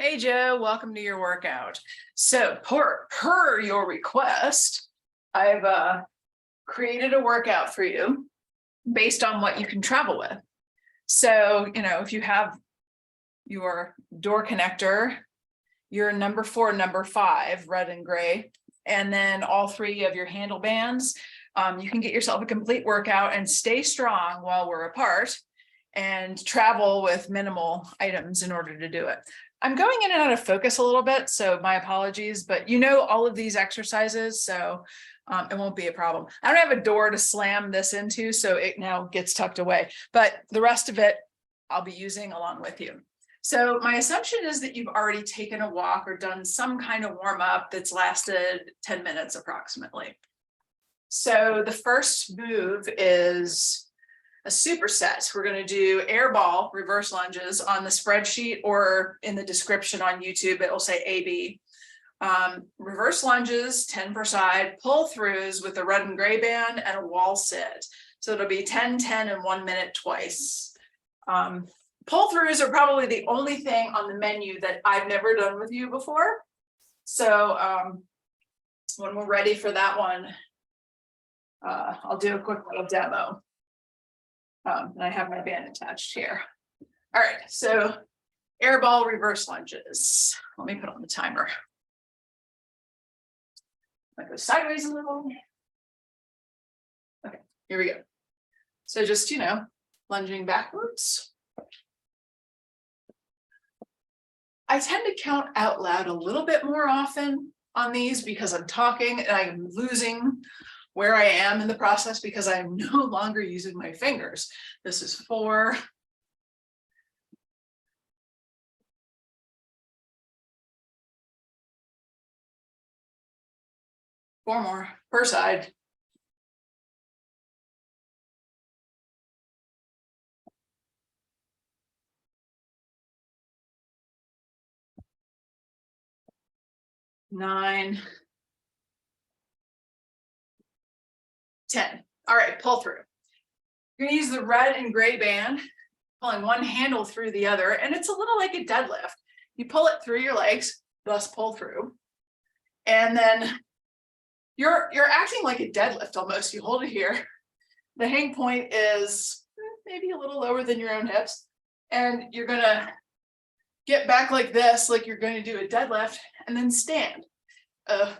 Hey Joe, welcome to your workout. So per your request, I've created a workout for you based on what you can travel with. So, if you have your door connector, your number 4, number 5, red and gray, and then all 3 of your handle bands, you can get yourself a complete workout and stay strong while we're apart and travel with minimal items in order to do it. I'm going in and out of focus a little bit, so my apologies, but all of these exercises, so it won't be a problem. I don't have a door to slam this into, so it now gets tucked away, but the rest of it I'll be using along with you. So my assumption is that you've already taken a walk or done some kind of warm up that's lasted 10 minutes approximately. So the first move is a superset. We're going to do air ball reverse lunges on the spreadsheet, or in the description on YouTube, it will say AB. Reverse lunges, 10 per side, pull throughs with a red and gray band and a wall sit. So it'll be 10, 10, and 1 minute twice. Pull throughs are probably the only thing on the menu that I've never done with you before. So when we're ready for that one, I'll do a quick little demo. And I have my band attached here. All right, so air ball reverse lunges. Let me put on the timer. I go sideways a little. Okay, here we go. So just, lunging backwards. I tend to count out loud a little bit more often on these because I'm talking and I'm losing where I am in the process because I'm no longer using my fingers. This is 4. Four more per side. Nine. 10. All right, pull through. You're going to use the red and gray band, pulling one handle through the other, and it's a little like a deadlift. You pull it through your legs, thus pull through, and then you're acting like a deadlift almost. You hold it here. The hang point is maybe a little lower than your own hips, and you're going to get back like this, like you're going to do a deadlift, and then stand.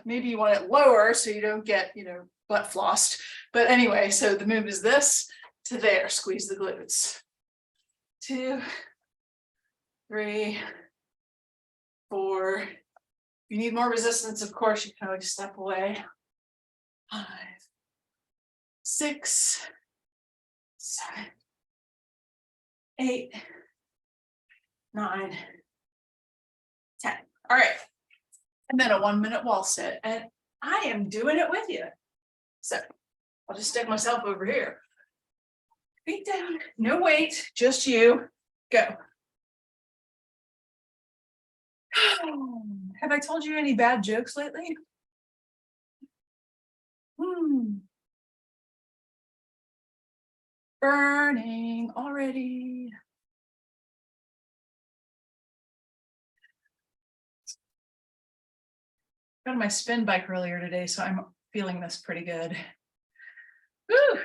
Maybe you want it lower so you don't get, butt flossed. But anyway, so the move is this to there, squeeze the glutes. 2, 3, 4. If you need more resistance, of course, you can always step away. 5, 6, 7, 8, 9, 10. All right. And then a 1 minute wall sit. And I am doing it with you. So I'll just stick myself over here. Feet down, no weight, just you. Go. Have I told you any bad jokes lately? Burning already. Got on my spin bike earlier today, so I'm feeling this pretty good. Woo.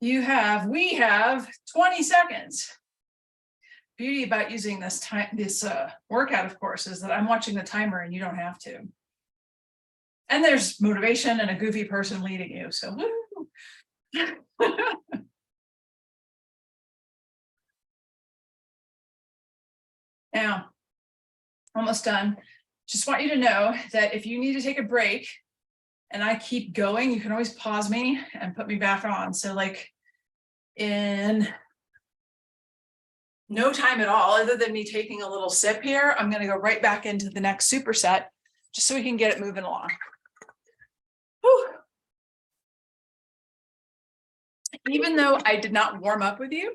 We have 20 seconds. Beauty about using this workout, of course, is that I'm watching the timer and you don't have to. And there's motivation and a goofy person leading you, so woo. Now, almost done. Just want you to know that if you need to take a break and I keep going, you can always pause me and put me back on. So like in no time at all, other than me taking a little sip here, I'm going to go right back into the next superset just so we can get it moving along. Whew. Even though I did not warm up with you,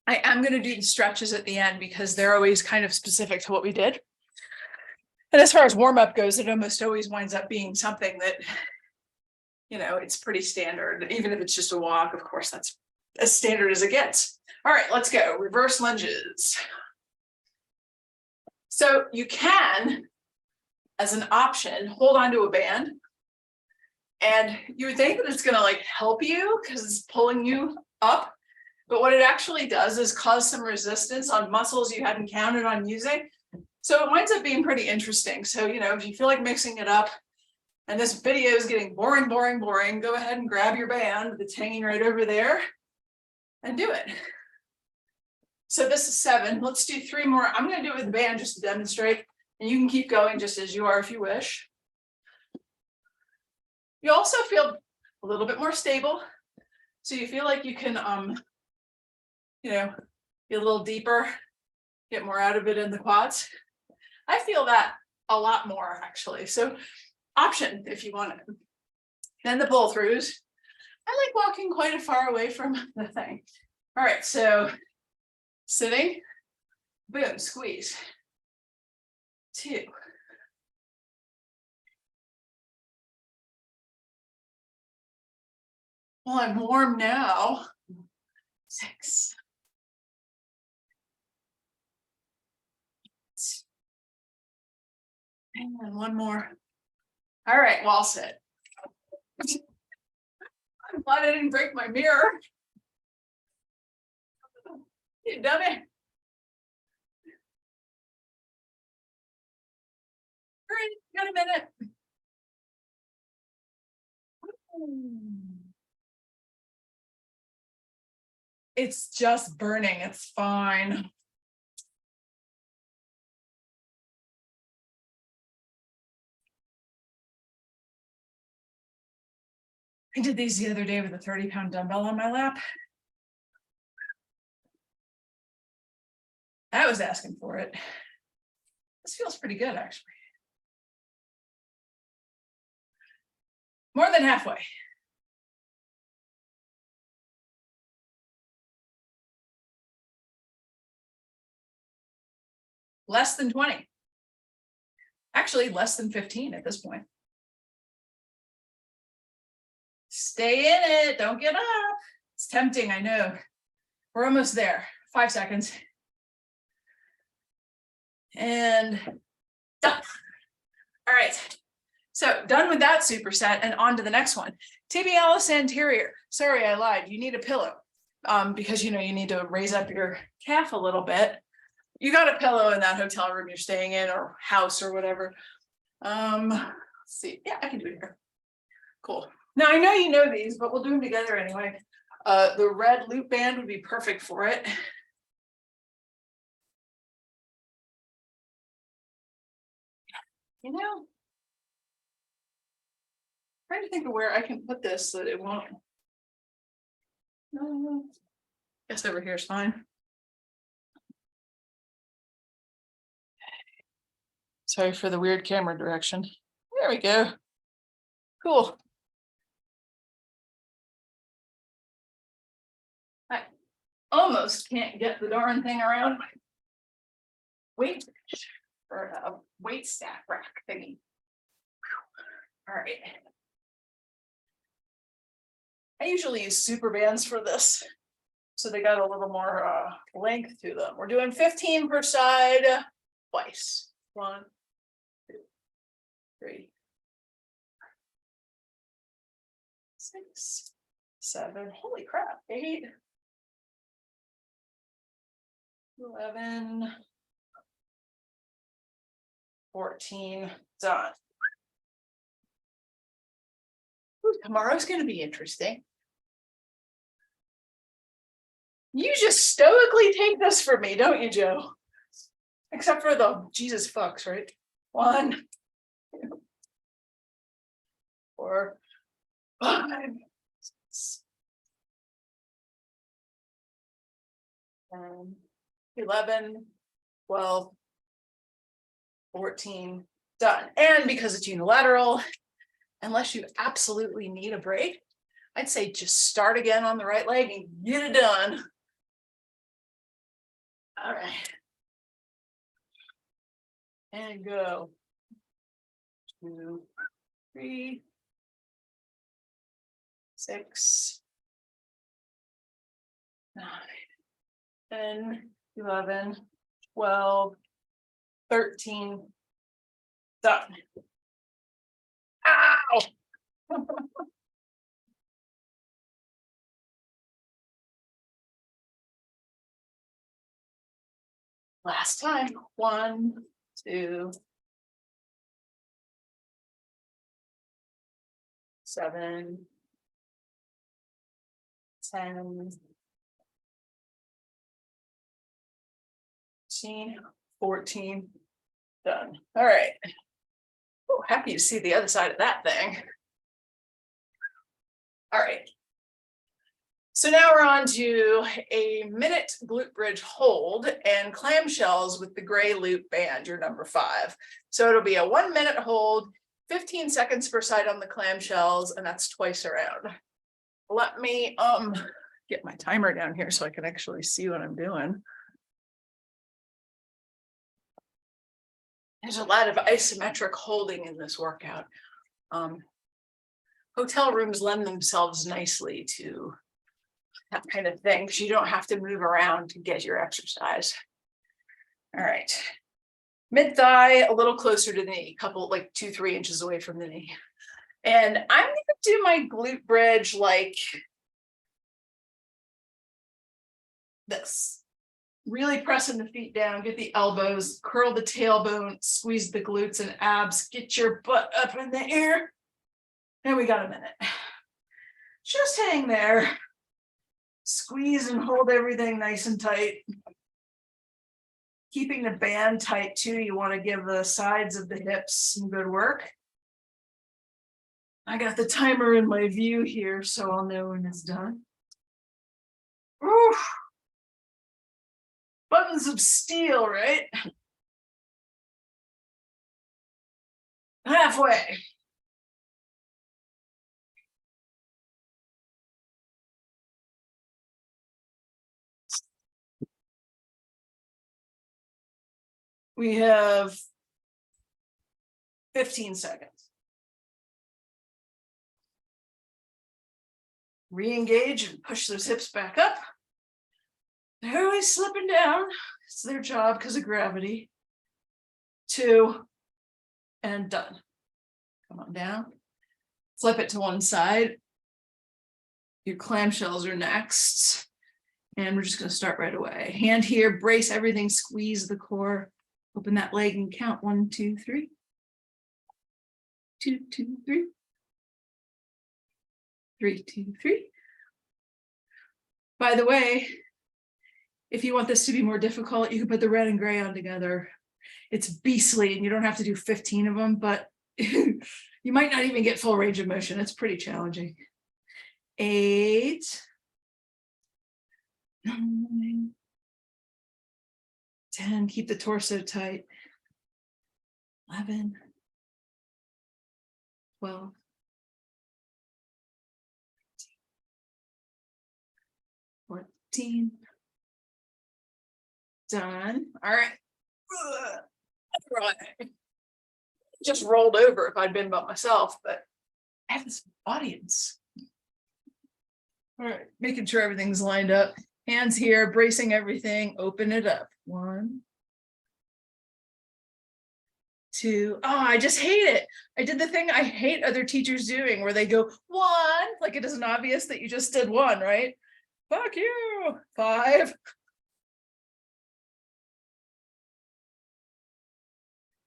I am going to do the stretches at the end because they're always kind of specific to what we did. And as far as warm up goes, it almost always winds up being something that, it's pretty standard. Even if it's just a walk, of course, that's as standard as it gets. All right, let's go. Reverse lunges. So you can, as an option, hold on to a band. And you would think that it's going to like help you because it's pulling you up. But what it actually does is cause some resistance on muscles you hadn't counted on using. So it winds up being pretty interesting. So, you know, if you feel like mixing it up and this video is getting boring, go ahead and grab your band that's hanging right over there and do it. So this is 7. Let's do 3 more. I'm going to do it with the band just to demonstrate. And you can keep going just as you are if you wish. You also feel a little bit more stable. So you feel like you can, you know, be a little deeper, get more out of it in the quads. I feel that a lot more actually. So option if you want it. Then the pull throughs. I like walking quite a far away from the thing. All right, so sitting, boom, squeeze. 2. Well, I'm warm now. 6. And 1 more. All right, wall sit. I'm glad I didn't break my mirror. You dummy. All right, got a minute. It's just burning. It's fine. I did these the other day with a 30-pound dumbbell on my lap. I was asking for it. This feels pretty good, actually. More than halfway. Less than 20. Actually, less than 15 at this point. Stay in it. Don't get up. It's tempting, I know. We're almost there. 5 seconds. And done. All right. So done with that superset and on to the next one. Tibialis anterior. Sorry, I lied. You need a pillow because, you know, you need to raise up your calf a little bit. You got a pillow in that hotel room you're staying in or house or whatever. Let's see. Yeah, I can do it here. Cool. Now, I know you know these, but we'll do them together anyway. The red loop band would be perfect for it. You know, trying to think of where I can put this so that it won't. Guess over here is fine. Sorry for the weird camera direction. There we go. Cool. I almost can't get the darn thing around my weight or a weight stack rack thingy. All right. I usually use super bands for this, so they got a little more length to them. We're doing 15 per side twice. 1, 2, 3, 6, 7. Holy crap! 8, 11, 14. Done. Ooh, tomorrow's going to be interesting. You just stoically take this for me, don't you, Joe? Except for the Jesus fucks, right? 1, 2, 4, 5, 6, 10, 11, 12, 14. Done. And because it's unilateral, unless you absolutely need a break, I'd say just start again on the right leg and get it done. All right. And go. 2, 3, 6, 9, 10, 11, 12, 13. Done. Ow! Last time. 1, 2, 7, 10, 13, 14. Done. All right. Oh, happy to see the other side of that thing. All right. So now we're on to a minute glute bridge hold and clamshells with the gray loop band, your number 5. So it'll be a 1 minute hold, 15 seconds per side on the clamshells, and that's twice around. Let me get my timer down here so I can actually see what I'm doing. There's a lot of isometric holding in this workout. Hotel rooms lend themselves nicely to that kind of thing because you don't have to move around to get your exercise. All right. Mid thigh a little closer to the knee, couple like 2-3 inches away from the knee. And I'm going to do my glute bridge like this. Really pressing the feet down, get the elbows, curl the tailbone, squeeze the glutes and abs, get your butt up in the air. And we got a minute. Just hang there. Squeeze and hold everything nice and tight. Keeping the band tight too. You want to give the sides of the hips some good work. I got the timer in my view here, so I'll know when it's done. Oof. Buttons of steel, right? Halfway. We have 15 seconds. Re-engage and push those hips back up. They're always slipping down. It's their job because of gravity. 2, and done. Come on down. Flip it to one side. Your clamshells are next. And we're just going to start right away. Hand here, brace everything, squeeze the core. Open that leg and count 1, 2, 3. 2, 2, 3. 3, 2, 3. By the way, if you want this to be more difficult, you can put the red and gray on together. It's beastly and you don't have to do 15 of them, but you might not even get full range of motion. It's pretty challenging. 8, 9, 10, keep the torso tight. 11, 12, 14. Done. All right. Just rolled over if I'd been by myself, but I have this audience. All right, making sure everything's lined up. Hands here, bracing everything, open it up. 1, 2. Oh, I just hate it. I did the thing I hate other teachers doing where they go 1, like it isn't obvious that you just did 1, right? Fuck you. 5.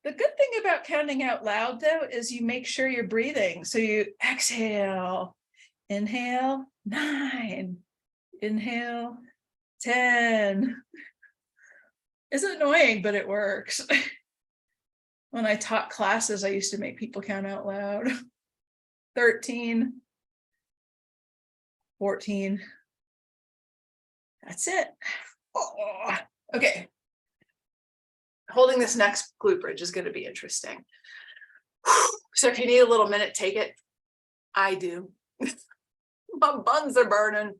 The good thing about counting out loud, though, is you make sure you're breathing. So you exhale, inhale, 9, inhale, 10. It's annoying, but it works. When I taught classes, I used to make people count out loud. 13, 14. That's it. Oh, okay. Holding this next glute bridge is going to be interesting. So if you need a little minute, take it. I do. My buns are burning.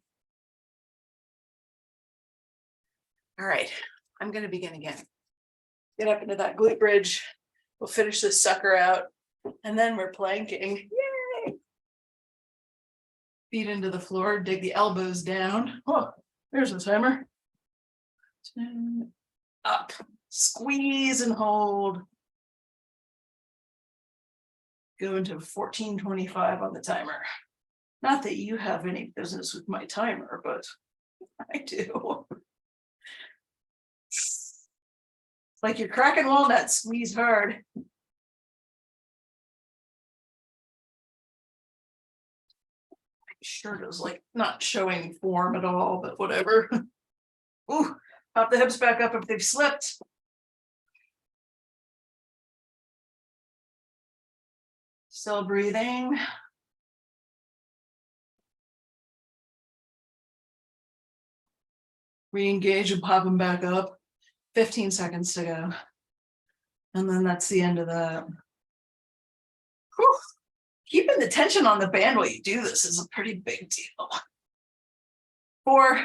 All right, I'm going to begin again. Get up into that glute bridge. We'll finish this sucker out, and then we're planking. Yay! Feet into the floor, dig the elbows down. Oh, there's the timer. Up. Squeeze and hold. Go into 14:25 on the timer. Not that you have any business with my timer, but I do. Like you're cracking walnuts, squeeze hard. Shirt is like not showing form at all, but whatever. Ooh, pop the hips back up if they've slipped. Still breathing. Re-engage and pop them back up. 15 seconds to go. And then that's the end of that. Whew. Keeping the tension on the band while you do this is a pretty big deal. 4,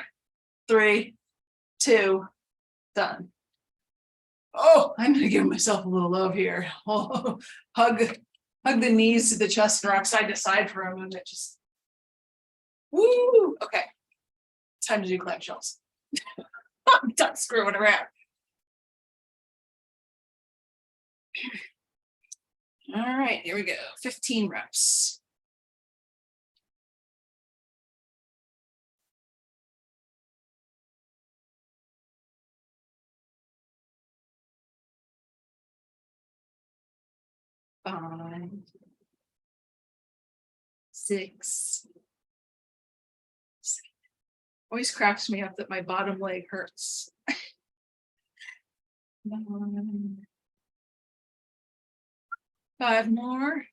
3, 2, done. Oh, I'm gonna give myself a little love here. Oh, hug the knees to the chest and rock side to side for a moment. Just woo. Okay, time to do clamshells. I'm done screwing around. All right, here we go. 15 reps. Five, 6. Always cracks me up that my bottom leg hurts. 9. 5 more.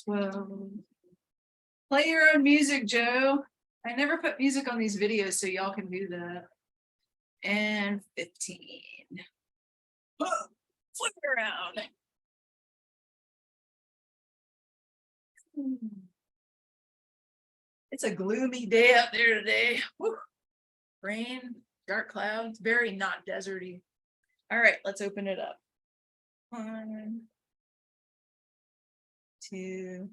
12. Play your own music, Joe. I never put music on these videos, so y'all can do that. And 15. Flip it around. It's a gloomy day out there today. Woo. Rain, dark clouds, very not deserty. All right, let's open it up. 1, 2.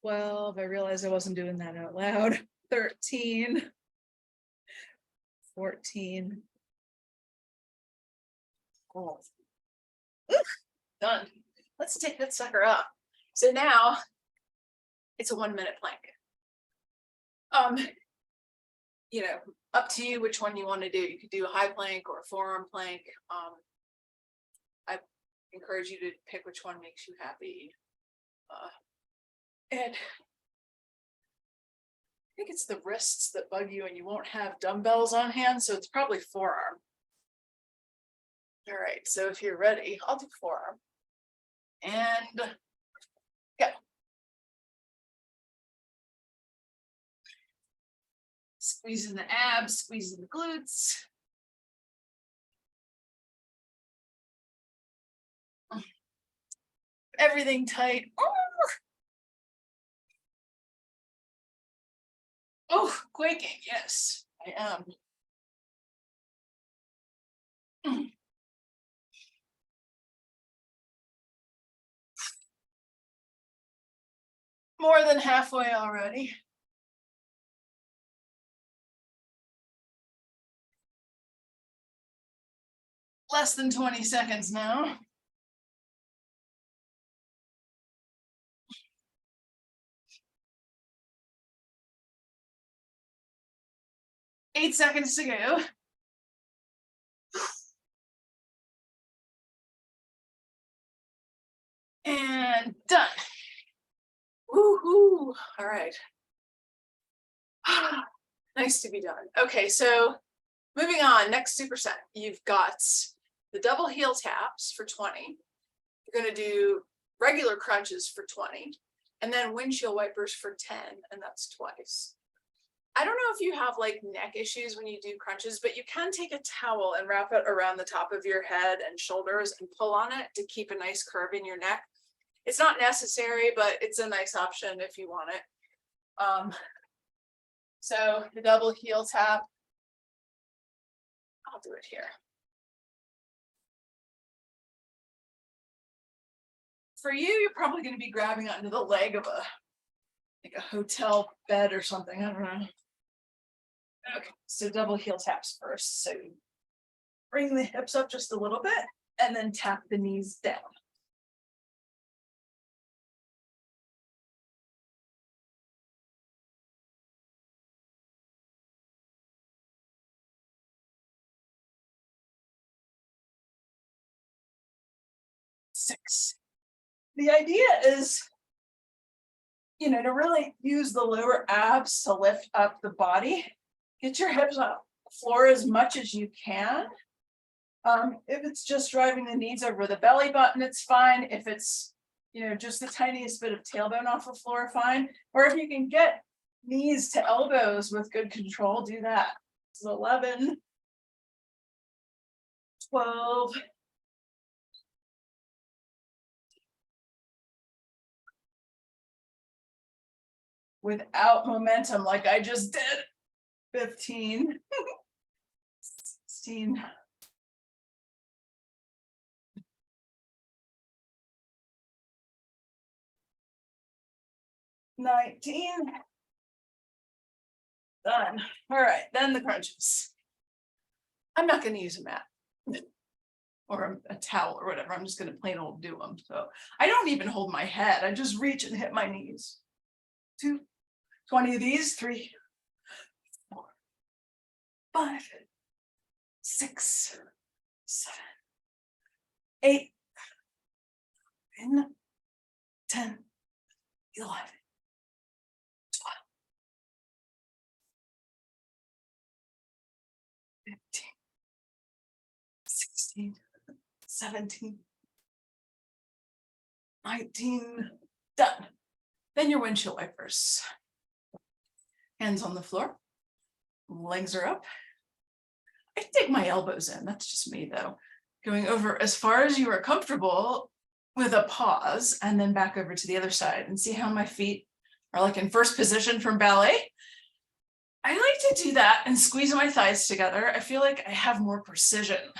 I realized I wasn't doing that out loud. 13. 14. Oh. Done. Let's take that sucker up. So now it's a 1-minute plank. You know, up to you which one you want to do. You could do a high plank or a forearm plank. I encourage you to pick which one makes you happy. And I think it's the wrists that bug you and you won't have dumbbells on hand, so it's probably forearm. All right, so if you're ready, I'll do forearm. And go. Squeezing the abs, squeezing the glutes. Everything tight. Oh, quaking, yes, I am. More than halfway already. Less than 20 seconds now. Eight seconds to go. And done. Woohoo! All right. Nice to be done. Okay, so moving on, next superset. You've got the double heel taps for 20. You're going to do regular crunches for 20, and then windshield wipers for 10, and that's twice. I don't know if you have like neck issues when you do crunches, but you can take a towel and wrap it around the top of your head and shoulders and pull on it to keep a nice curve in your neck. It's not necessary, but it's a nice option if you want it. So the double heel tap, I'll do it here. For you, you're probably going to be grabbing onto the leg of like a hotel bed or something. I don't know. Okay, so double heel taps first. So bring the hips up just a little bit and then tap the knees down. Six. The idea is, you know, to really use the lower abs to lift up the body. Get your hips off the floor as much as you can. If it's just driving the knees over the belly button, it's fine. If it's, you know, just the tiniest bit of tailbone off the floor, fine. Or if you can get knees to elbows with good control, do that. So 11, 12, without momentum like I just did. 15, 16, 19. Done. All right, then the crunches. I'm not going to use a mat or a towel or whatever. I'm just going to plain old do them. So I don't even hold my head. I just reach and hit my knees. 2, 20 of these, 3, 4, 5, 6, 7, 8, 9, 10, 11, 12, 15, 16, 17, 19, done. Then your windshield wipers. Hands on the floor, legs are up. I dig my elbows in, that's just me though. Going over as far as you are comfortable with a pause and then back over to the other side and see how my feet are like in first position from ballet. I like to do that and squeeze my thighs together. I feel like I have more precision,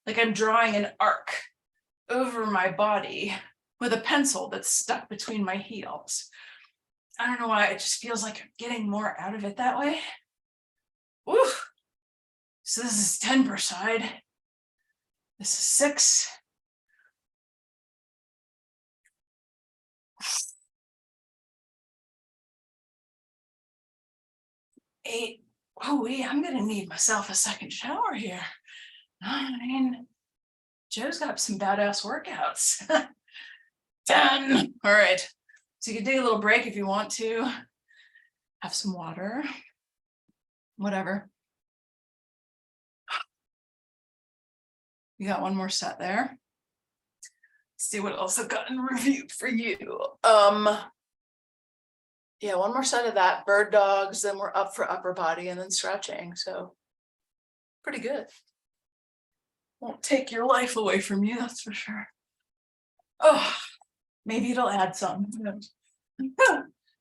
like I'm drawing an arc over my body with a pencil that's stuck between my heels. I don't know why, it just feels like I'm getting more out of it that way. Woo! So this is 10 per side. This is 6. 8. Oh, I'm gonna need myself a second shower here. 9. Joe's got some badass workouts. 10. All right. So you can take a little break if you want to. Have some water. Whatever. You got one more set there. Let's see what else I've gotten reviewed for you. Yeah, one more set of that. Birddogs, then we're up for upper body and then stretching. So pretty good. Won't take your life away from you, that's for sure. Oh, maybe it'll add some.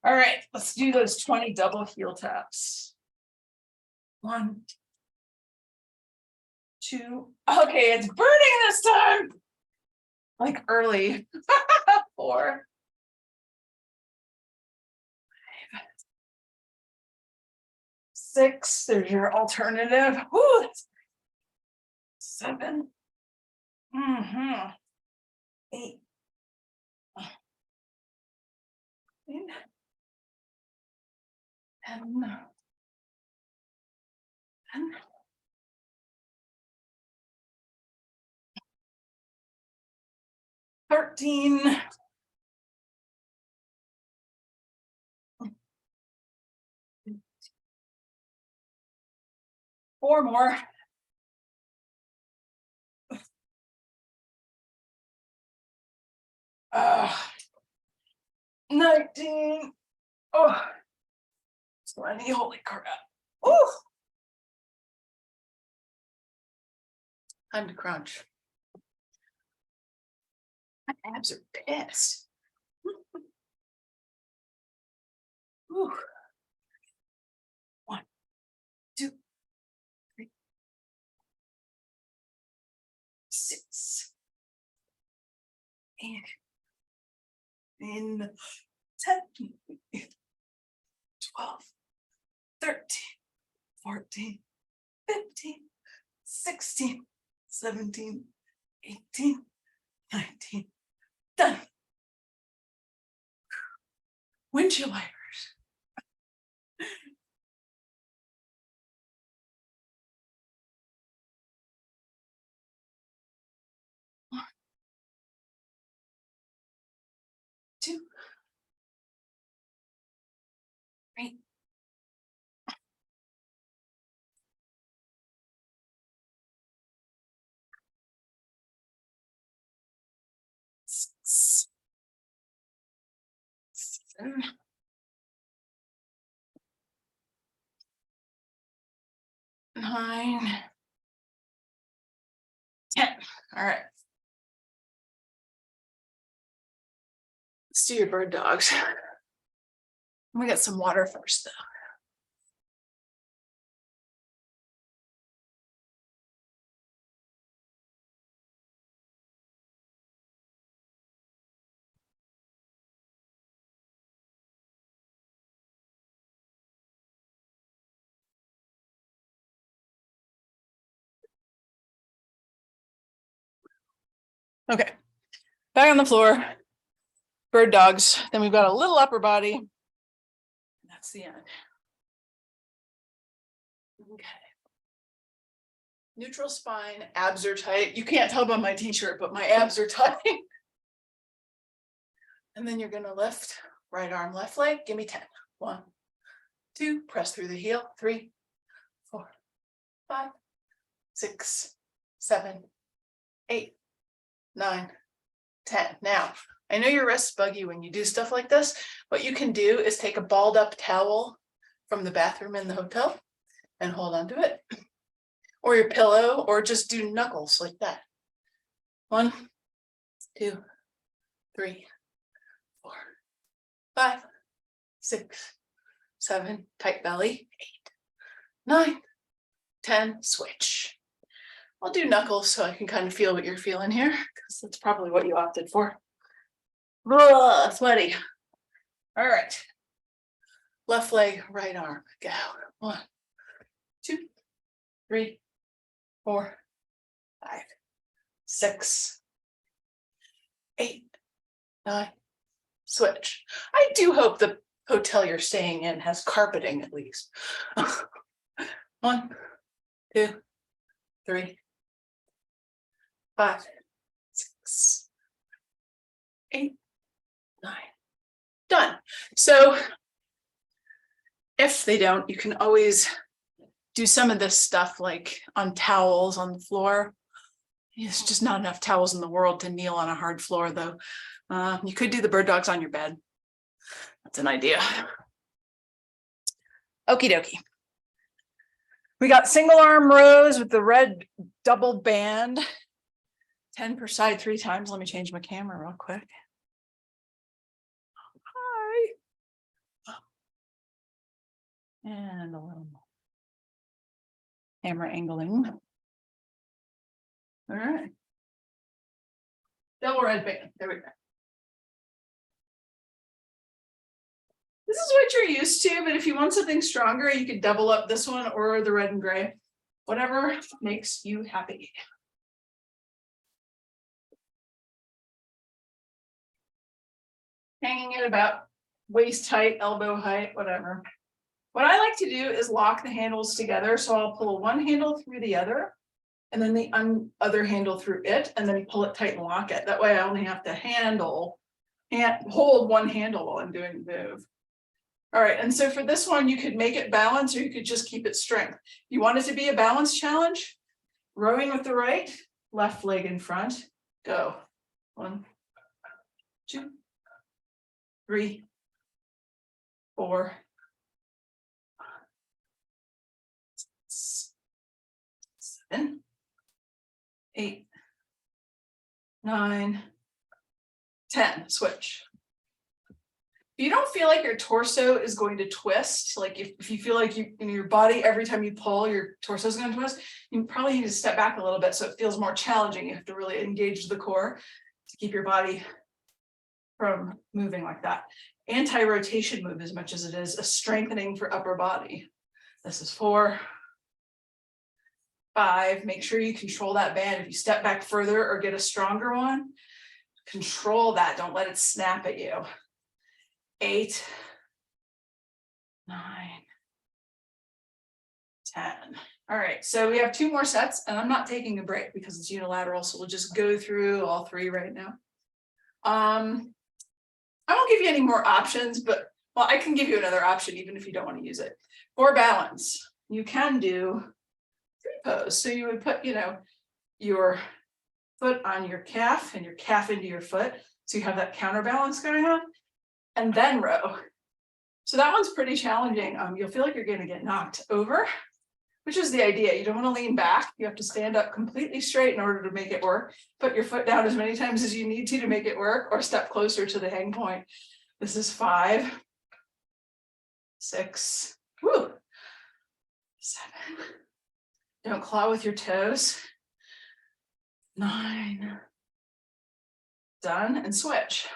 All right, let's do those 20 double heel taps. 1, 2. Okay, it's burning this time. Like early. 4, 5, 6. There's your alternative. Woo, 7. 8. 9, 10. 10. 13. 4 more. 19. Oh, Sweaty, holy crap. Ooh. Time to crunch. My abs are pissed. Ooh. 1, 2, 3, 6, 8, 9, 10, 12, 13, 14, 15, 16, 17, 18, 19. Done. Windshield wipers. One, 2, 3, 6, 7, 9, 10. All right. Let's do your bird dogs. We got some water first, though. Okay, back on the floor, bird dogs. Then we've got a little upper body. That's the end. Okay. Neutral spine, abs are tight. You can't tell by my t-shirt, but my abs are tight. And then you're gonna lift, right arm, left leg. Give me 10. 1, 2, press through the heel. 3, 4, 5, 6, 7, 8, 9, 10. Now, I know your wrists bug you when you do stuff like this. What you can do is take a balled up towel from the bathroom in the hotel and hold on to it, or your pillow, or just do knuckles like that. 1, 2, 3, 4, 5, 6, 7, tight belly, 8, 9, 10, switch. I'll do knuckles so I can kind of feel what you're feeling here, because that's probably what you opted for. Ugh, sweaty. All right. Left leg, right arm, go. 1, 2, 3, 4, 5, 6, 8, 9, switch. I do hope the hotel you're staying in has carpeting at least. 1, 2, 3, 5, 6, 8, 9. Done. So if they don't, you can always do some of this stuff like on towels on the floor. There's just not enough towels in the world to kneel on a hard floor, though. You could do the bird dogs on your bed. That's an idea. Okie dokie. We got single arm rows with the red double band. 10 per side 3 times. Let me change my camera real quick. Hi. And a little more. Camera angling. All right. Double red band. There we go. This is what you're used to, but if you want something stronger, you could double up this one or the red and gray. Whatever makes you happy. Hanging at about waist height, elbow height, whatever. What I like to do is lock the handles together. So I'll pull one handle through the other, and then the other handle through it, and then pull it tight and lock it. That way I only have to hold one handle while I'm doing the move. All right, and so for this one, you could make it balance, or you could just keep it strength. You want it to be a balance challenge? Rowing with the right, left leg in front, go. 1, 2, 3, 4, 7, 8, 9, 10. Switch. If you don't feel like your torso is going to twist, like if you feel like you in your body, every time you pull, your torso is going to twist, you probably need to step back a little bit so it feels more challenging. You have to really engage the core to keep your body from moving like that. Anti-rotation move as much as it is a strengthening for upper body. This is 4, 5. Make sure you control that band. If you step back further or get a stronger one, control that. Don't let it snap at you. 8, 9, 10. All right, so we have 2 more sets, and I'm not taking a break because it's unilateral, so we'll just go through all 3 right now. I won't give you any more options, but well, I can give you another option even if you don't want to use it. For balance, you can do tree pose. So you would put, your foot on your calf and your calf into your foot. So you have that counterbalance going on, and then row. So that one's pretty challenging. You'll feel like you're going to get knocked over, which is the idea. You don't want to lean back. You have to stand up completely straight in order to make it work. Put your foot down as many times as you need to make it work, or step closer to the hang point. This is 5, 6, 7. Don't claw with your toes. 9. Done, and switch.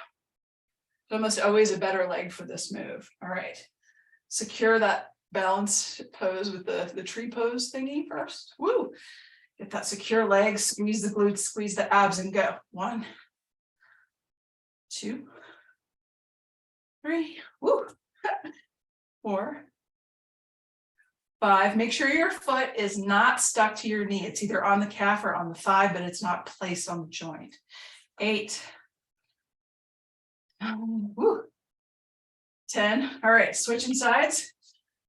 Almost always a better leg for this move. All right. Secure that balance pose with the tree pose thingy first. Woo! Get that secure leg, squeeze the glutes, squeeze the abs, and go. 1, 2, 3. Woo! 4, 5. Make sure your foot is not stuck to your knee. It's either on the calf or on the thigh, but it's not placed on the joint. 8. Woo. 10. All right, switching sides.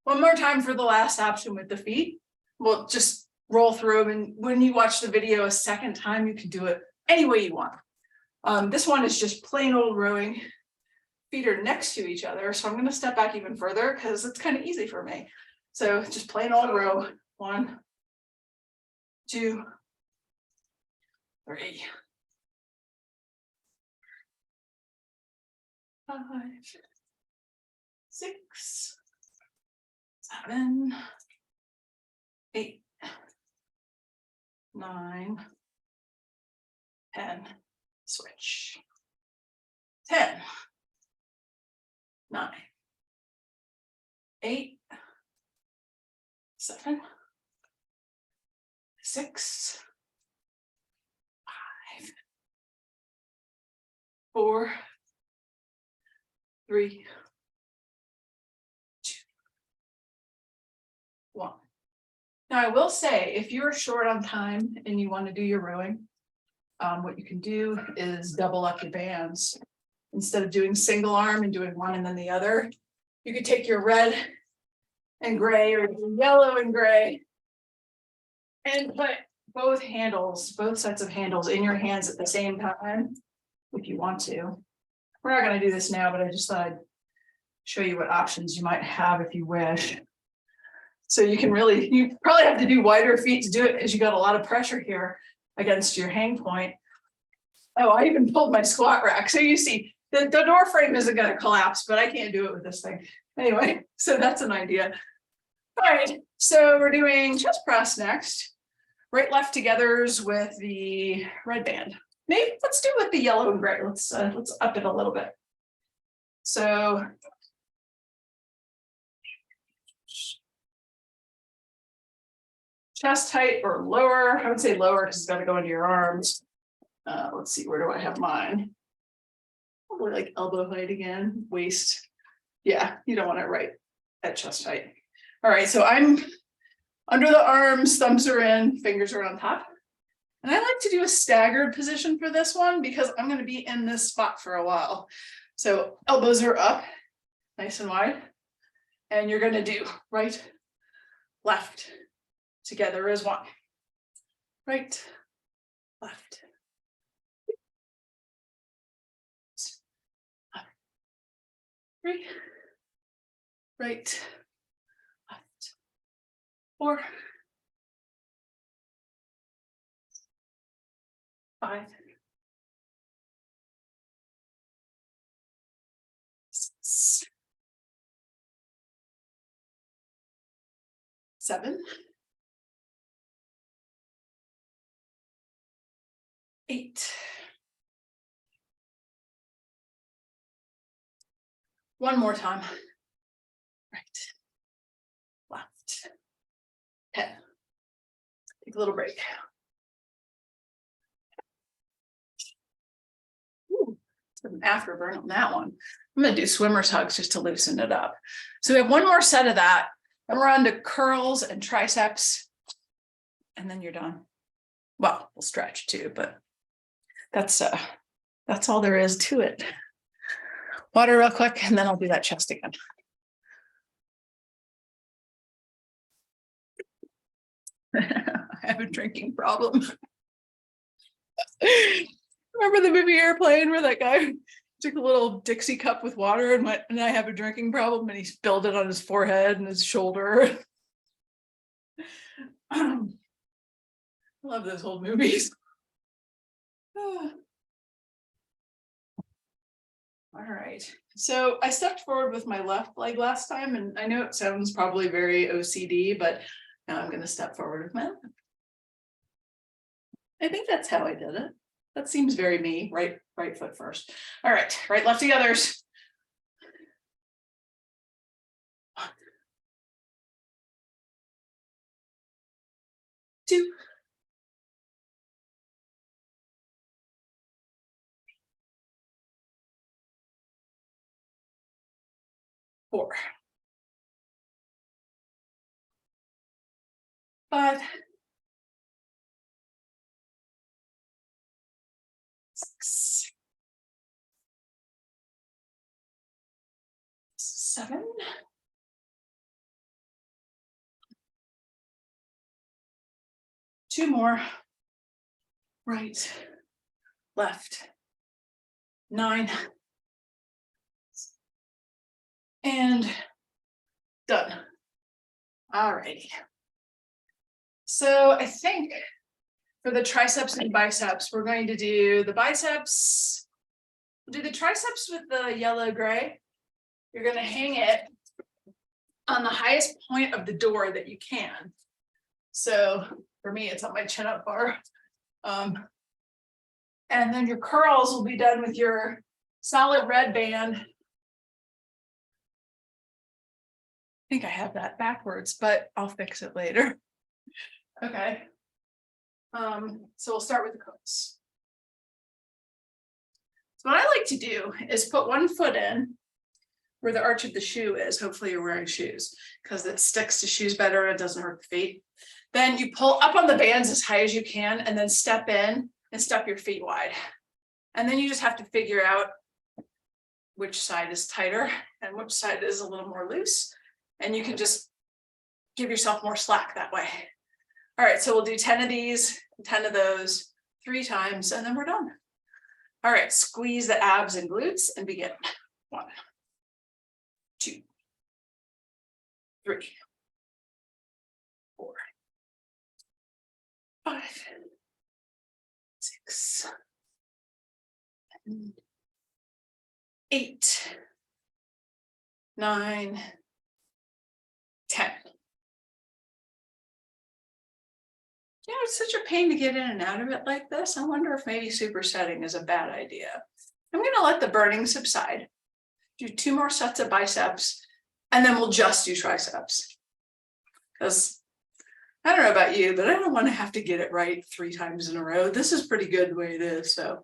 One more time for the last option with the feet. We'll just roll through them, and when you watch the video a second time, you can do it any way you want. This one is just plain old rowing. Feet are next to each other, so I'm going to step back even further because it's kind of easy for me. So just plain old row. 1, 2, 3, 5, 6, 7, 8, 9, 10. Switch. 10, 9, 8, 7, 6, 5, 4, 3, 2, 1. Now I will say, if you're short on time and you want to do your rowing, what you can do is double up your bands. Instead of doing single arm and doing one and then the other, you could take your red and gray or yellow and gray and put both sets of handles in your hands at the same time if you want to. We're not going to do this now, but I just thought I'd show you what options you might have if you wish. So you probably have to do wider feet to do it because you got a lot of pressure here against your hang point. Oh, I even pulled my squat rack. So you see, the door frame isn't going to collapse, but I can't do it with this thing. Anyway, so that's an idea. All right, so we're doing chest press next. Right left togethers with the red band. Maybe let's do with the yellow and gray. Let's up it a little bit. So chest height or lower. I would say lower because it's got to go into your arms. Let's see, where do I have mine? Probably like elbow height again, waist. Yeah, you don't want it right at chest height. All right, so I'm under the arms, thumbs are in, fingers are on top. And I like to do a staggered position for this one because I'm going to be in this spot for a while. So elbows are up, nice and wide. And you're going to do right, left, together as one. Right, left. Three, right, left, 4, 5, 6, 7, 8. One more time. Right, left, 10. Take a little break. Ooh, it's an afterburn on that one. I'm going to do swimmer's hugs just to loosen it up. So we have one more set of that, and we're on to curls and triceps, and then you're done. Well, we'll stretch too, but that's all there is to it. Water real quick, and then I'll do that chest again. I have a drinking problem. Remember the movie Airplane where that guy took a little Dixie cup with water and went, and I have a drinking problem, and he spilled it on his forehead and his shoulder. I love those old movies. All right, so I stepped forward with my left leg last time, and I know it sounds probably very OCD, but now I'm going to step forward with my left. I think that's how I did it. That seems very me. Right foot first. All right, right, left together's. 1, 2, 4, 5, 6, 7, 2 more. Right, left, 9, and done. All righty. So I think for the triceps and biceps, we're going to do the biceps. We'll do the triceps with the yellow gray. You're going to hang it on the highest point of the door that you can. So for me, it's on my chin-up bar. And then your curls will be done with your solid red band. I think I have that backwards, but I'll fix it later. Okay. So we'll start with the curls. So what I like to do is put one foot in where the arch of the shoe is. Hopefully you're wearing shoes because it sticks to shoes better and it doesn't hurt the feet. Then you pull up on the bands as high as you can and then step in and step your feet wide. And then you just have to figure out which side is tighter and which side is a little more loose. And you can just give yourself more slack that way. All right, so we'll do 10 of these, 10 of those, 3 times, and then we're done. All right, squeeze the abs and glutes and begin. 1, 2, 3, 4, 5, 6, 7, 8, 9, 10. You know, it's such a pain to get in and out of it like this. I wonder if maybe supersetting is a bad idea. I'm going to let the burning subside. Do 2 more sets of biceps, and then we'll just do triceps. Because I don't know about you, but I don't want to have to get it right 3 times in a row. This is pretty good the way it is. So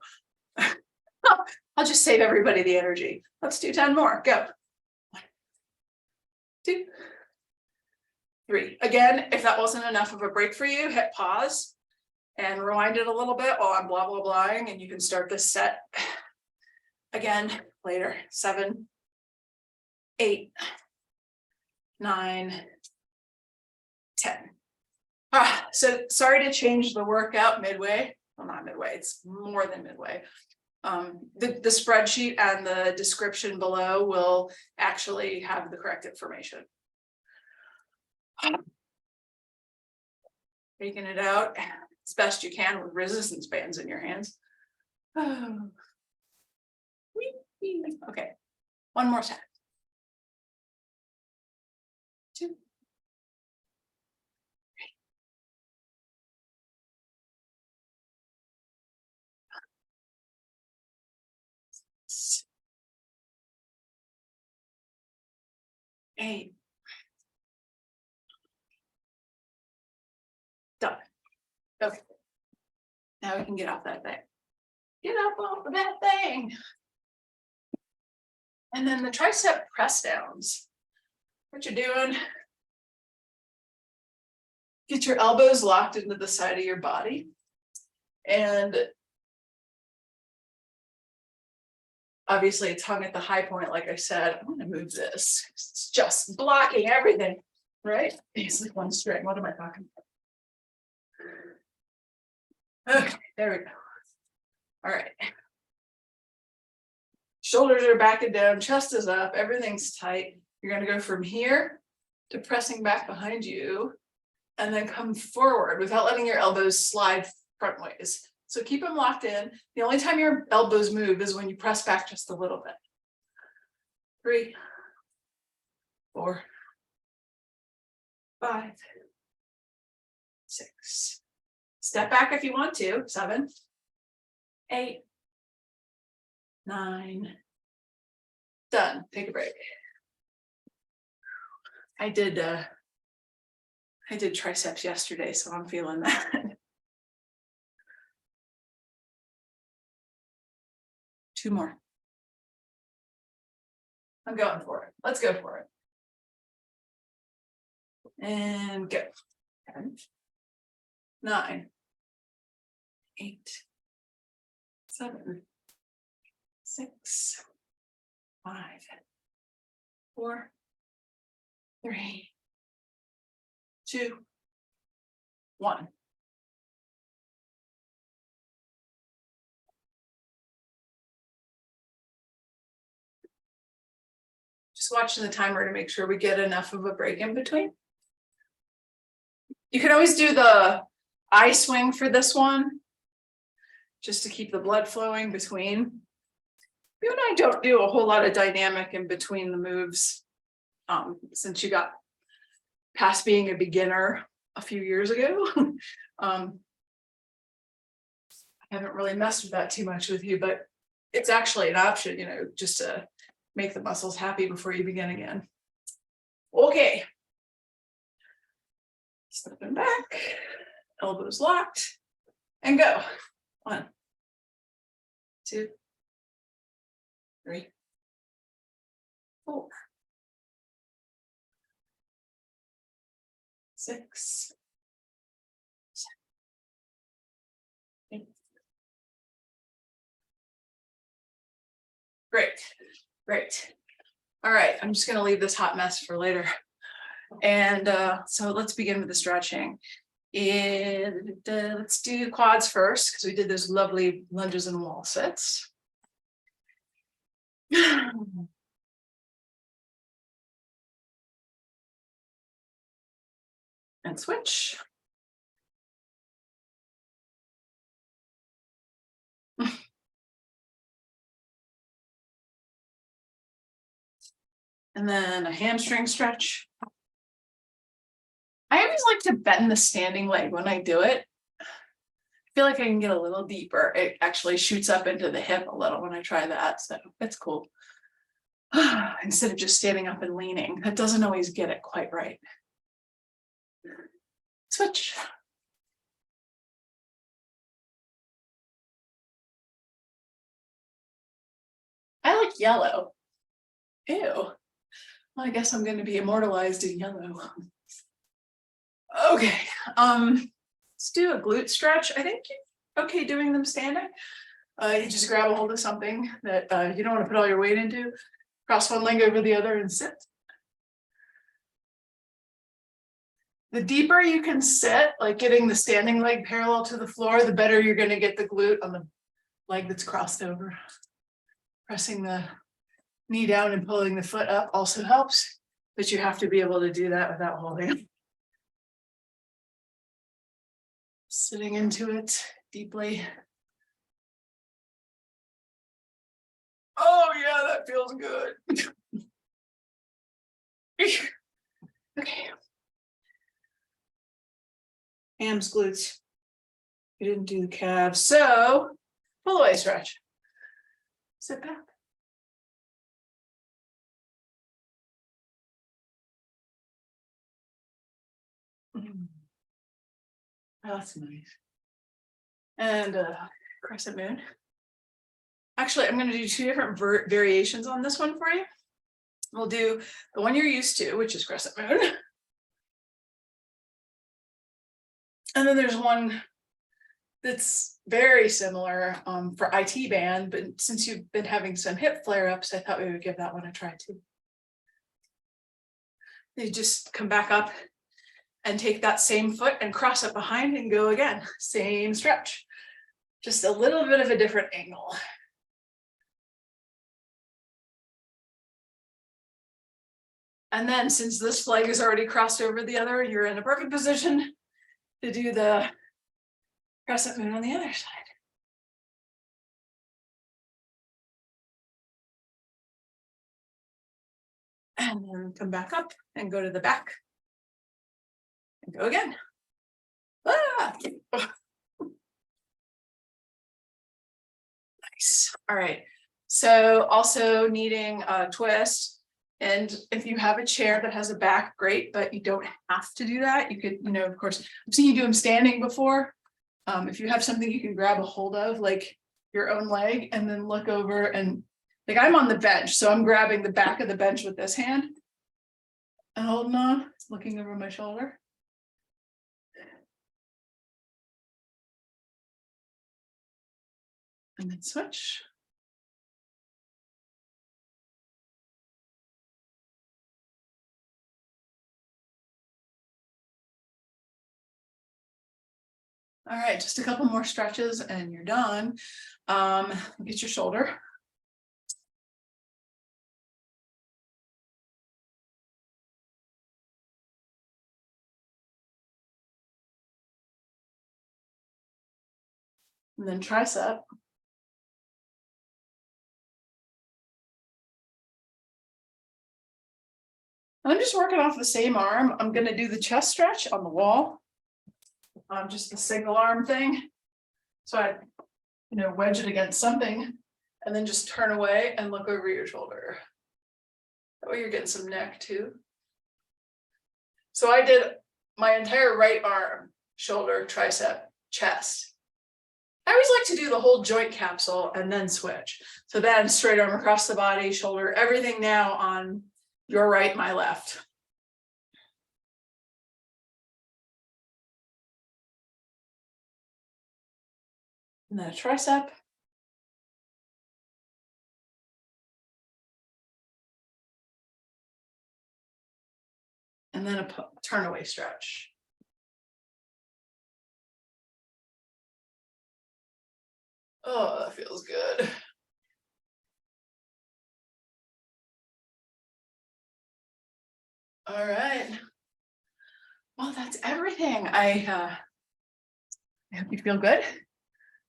I'll just save everybody the energy. Let's do 10 more. Go. 1, 2, 3. Again, if that wasn't enough of a break for you, hit pause and rewind it a little bit while I'm blah, blah, blahing, and you can start this set again later. 7, 8, 9, 10. So sorry to change the workout midway. Well, not midway, it's more than midway. The spreadsheet and the description below will actually have the correct information. Taking it out. as best you can with resistance bands in your hands. Okay, one more time. 2, 3, 6, 8. Done. Okay. Now we can get off that thing. Get up off of that thing. And then the tricep press downs. What you're doing, get your elbows locked into the side of your body. And obviously it's hung at the high point, like I said. I'm gonna move this. It's just blocking everything, right? It's like one string. What am I talking about? Okay, there we go. All right. Shoulders are back and down, chest is up, everything's tight. You're gonna go from here to pressing back behind you and then come forward without letting your elbows slide front ways. So keep them locked in. The only time your elbows move is when you press back just a little bit. 3, 4, 5, 6. Step back if you want to. 7, 8, 9. Done. Take a break. I did triceps yesterday, so I'm feeling that. Two more. I'm going for it. Let's go for it. And go. 10, 9, 8, 7, 6, 5, 4, 3, 2, 1. Just watching the timer to make sure we get enough of a break in between. You can always do the eye swing for this one, just to keep the blood flowing between. You and I don't do a whole lot of dynamic in between the moves, since you got past being a beginner a few years ago. I haven't really messed with that too much with you, but it's actually an option, you know, just to make the muscles happy before you begin again. Okay. Stepping back, elbows locked, and go. 1, 2, 3, 4, 6, 7, 8. Great, great. All right, I'm just gonna leave this hot mess for later. And so let's begin with the stretching. And let's do quads first, because we did those lovely lunges and wall sits. And switch. And then a hamstring stretch. I always like to bend the standing leg when I do it. I feel like I can get a little deeper. It actually shoots up into the hip a little when I try that, so it's cool. Instead of just standing up and leaning, that doesn't always get it quite right. Switch. I like yellow. Ew. Well, I guess I'm going to be immortalized in yellow. Okay, let's do a glute stretch. I think you're okay doing them standing. You just grab a hold of something that you don't want to put all your weight into. Cross one leg over the other and sit. The deeper you can sit, like getting the standing leg parallel to the floor, the better you're going to get the glute on the leg that's crossed over. Pressing the knee down and pulling the foot up also helps, but you have to be able to do that without holding. Sitting into it deeply. Oh yeah, that feels good. Okay. Hams, glutes. We didn't do the calves. So pull away stretch. Sit back. Oh, that's nice. And crescent moon. Actually, I'm going to do two different variations on this one for you. We'll do the one you're used to, which is crescent moon. And then there's one that's very similar for IT band, but since you've been having some hip flare-ups, I thought we would give that one a try too. You just come back up and take that same foot and cross it behind and go again. Same stretch, just a little bit of a different angle. And then since this leg is already crossed over the other, you're in a perfect position to do the crescent moon on the other side. And then come back up and go to the back. And go again. Ah! Nice. All right. So also needing a twist. And if you have a chair that has a back, great, but you don't have to do that. You could, of course, I've seen you do them standing before. If you have something you can grab a hold of, like your own leg, and then look over and like I'm on the bench, so I'm grabbing the back of the bench with this hand and holding on, looking over my shoulder. And then switch. All right, just a couple more stretches and you're done. Get your shoulder. And then tricep. I'm just working off the same arm. I'm going to do the chest stretch on the wall. Just the single arm thing. So I, wedge it against something and then just turn away and look over your shoulder. That way you're getting some neck too. So I did my entire right arm, shoulder, tricep, chest. I always like to do the whole joint capsule and then switch. So then straight arm across the body, shoulder, everything now on your right, my left. And then a tricep. And then a turn away stretch. Oh, that feels good. All right. Well, that's everything. I hope you feel good.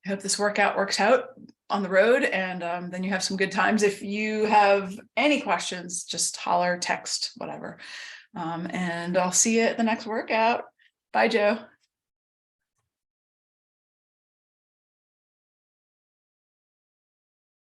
I hope this workout works out on the road and then you have some good times. If you have any questions, just holler, text, whatever. And I'll see you at the next workout. Bye, Joe.